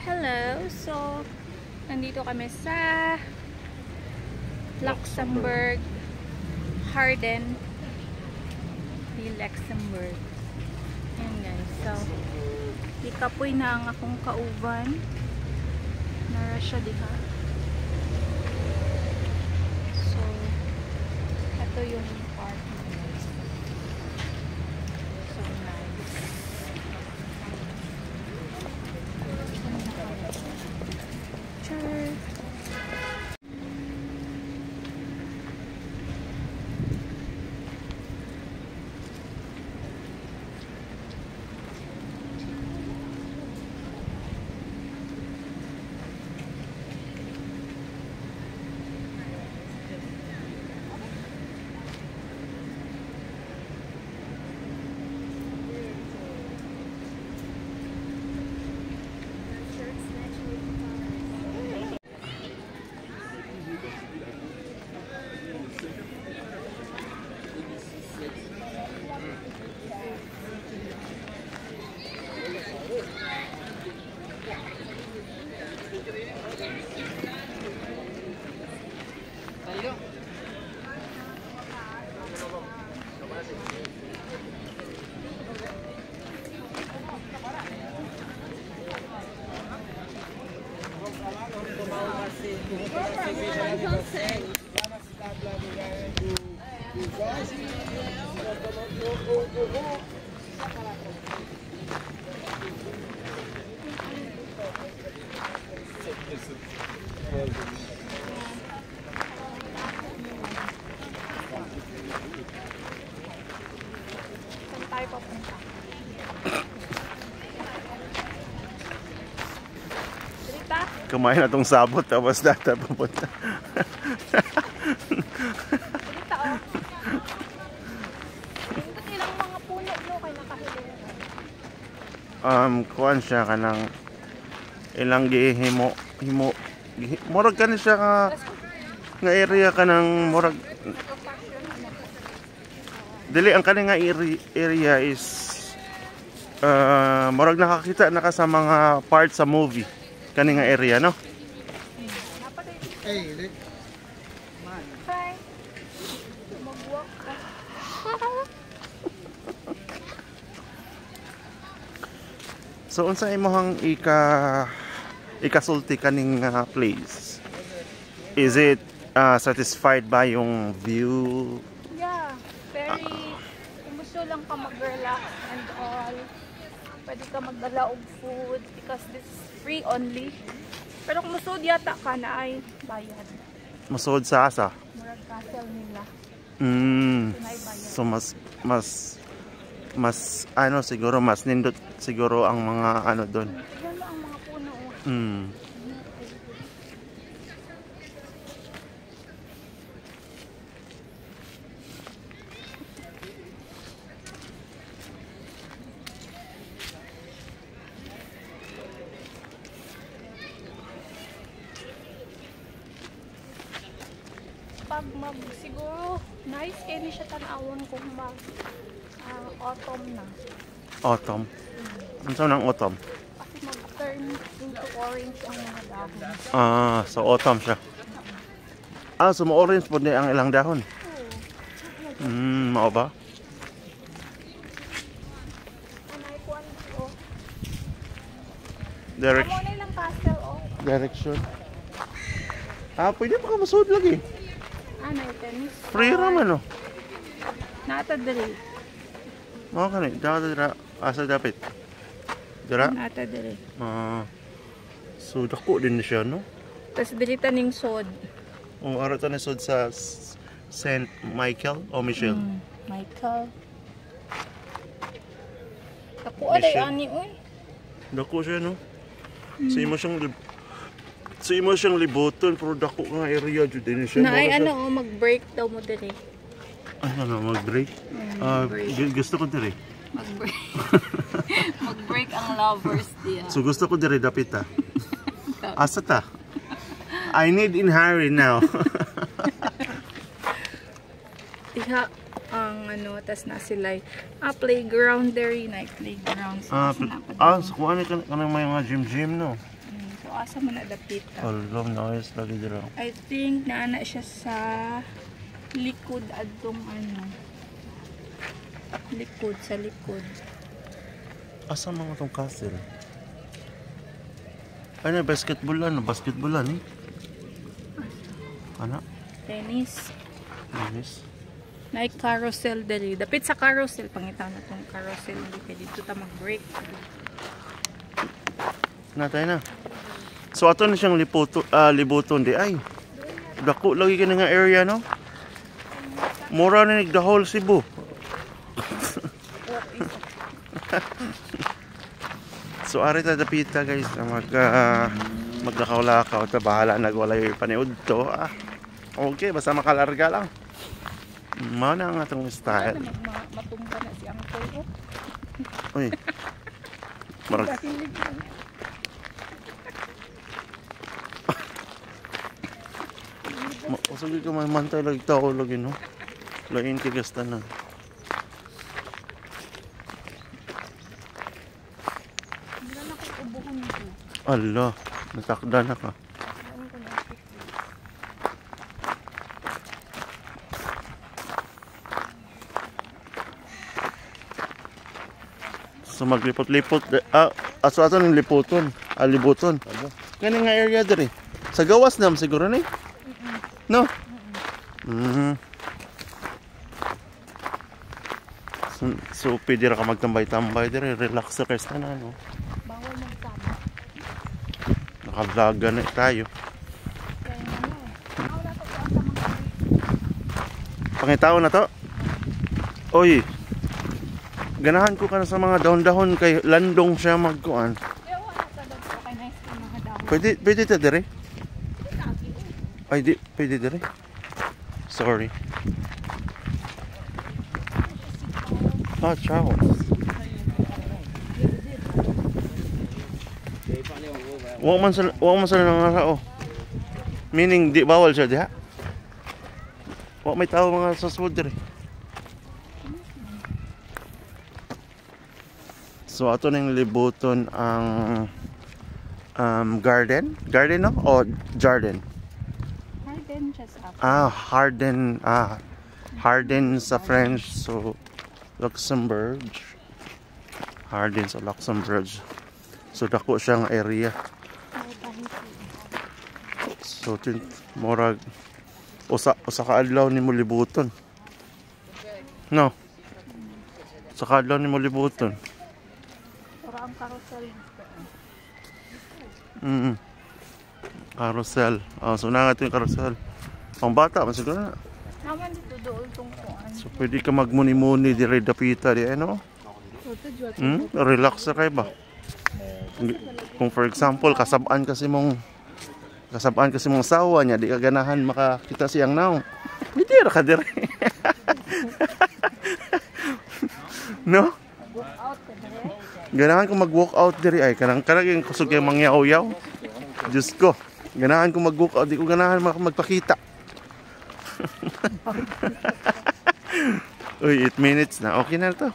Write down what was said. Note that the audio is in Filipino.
Hello! So, nandito kami sa Luxembourg Harden di Luxembourg. Ayan guys. So, ikapoy na ang akong kauban. Nara siya diha. So, ito yung park na guys. So nice. Sure. Saan tayo papunta? Rita? Kumain na tong sabot tapos data papunta. Rita oh. Ito nilang mga puno no kay nakahiling. Kuan siya kanang ilang gihimo murag kani siya nga area kanang murag dili ang kani nga area is murag nakakita na ka sa mga part sa movie kani nga area no. Hey, hi. Mag-walk ka. So unsa imong ikasulti kaning place? Is it satisfied by yung view? Yeah, very kung gusto lang ka mag-relax and all. Pwede ka magdala og food because this is free only. Pero kung musod yata ka na ay bayad. Musod sa asa? Murag castle nila. So mas ano siguro mas nindot siguro ang mga ano doon. Yan ang mga puno. Pag siguro nice kayo ni siya tanawon kung mag autumn na. Autumn. Ano nang autumn? Kasi mag-turn into orange ang mga dahon. So autumn siya. So ma-orange po ang ilang dahon. Mao ba? Anay kuan oh. Direction. Amo na lang castle oh. Direction. Pwede pa ka masud lagi. Anay tennis. Free raman no. Nata diri. Mao kani, dira asa dapat. Dira? Nata diri. So dako din siya no. Tas diri taning sod. Ara ta nasod sa Saint Michael o Michelle. Michael. Ako aday Michelle. ani oy. Dako siya no. Sa imo siyang liboton pero dako nga area jud din siya. Naay ano mag-break daw mo diri. Ano mag-break? Gusto ko diri. Mag-break. Mag-break ang lovers diya. So gusto ko diri dapit ta. Asa ta? I need in hurry now. Diha ang ano, tas na sila playground there, night playground. So kuha ni kanang may mga gym no. asa man nadapit. Alam, nice lagi dira. I think naana siya sa likod adtong ano. Likod sa likod. Asa mga tong castle? Ano, basketballan eh. Ano? Tennis. Nice. Nay carousel dali. Dapit sa carousel pangitaw na tong carousel dili dito ta mag-break. Natay na. So ato na siyang libuton di ay. Dako lagi ka na nga area no. Mura na the whole Cebu. So ari ta dapita guys maglakaw-lakaw ta bahala nagwalay paniud to. Okay basta makalarga lang. Mao na ang atong style. Matumba na si Uncle. Uy. Marag Usagi ka mantay lagi tao lagi no. Lain tigas tanan. Allah, natakda na ka. So maglipot-lipot aso ato ng liputon, libuton. Kani nga area diri. Sa gawas nam siguro ni. No? So pwede ra ka magtambay-tambay diri, relax sa rest na no. Bawal magsama. Naka-vlog na tayo. Pangitaon na to. Oy. Ganahan ko kana sa mga dahon-dahon kay landong siya magkuan. Pwede ta dire? Ay di, pwede dire. Sorry. Ciao. Wa man sa nangara oh. Meaning di bawal siya diha. Wa may tao mga sa sud dire. So ato ning libuton ang garden no o Jarden. Harden just up. Harden sa French so Luxembourg. Harden sa Luxembourg. So dako siyang area. So murag usa ka adlaw nimo libuton. No. Usa ka adlaw nimo libuton. Para ang carousel. Carousel. So na nga ito yung carousel. Pang bata, masiguro na. Naman dito doon tong kuan. So pwede ka magmuni-muni dire dapita di ano? Relax ka ba? Kung for example, kasabaan kasi mong sawa niya, di ka ganahan makakita siyang naong. Hindi ra ka dire. No? Walk out ka dire. Ganahan ko mag-walk out dire ay kanang yung kusog kay mangyaw-yaw. Diyos ko. Ganahan ko mag-walk out, di ko ganahan magpakita. Uy, 8 minutes na. Okay na to.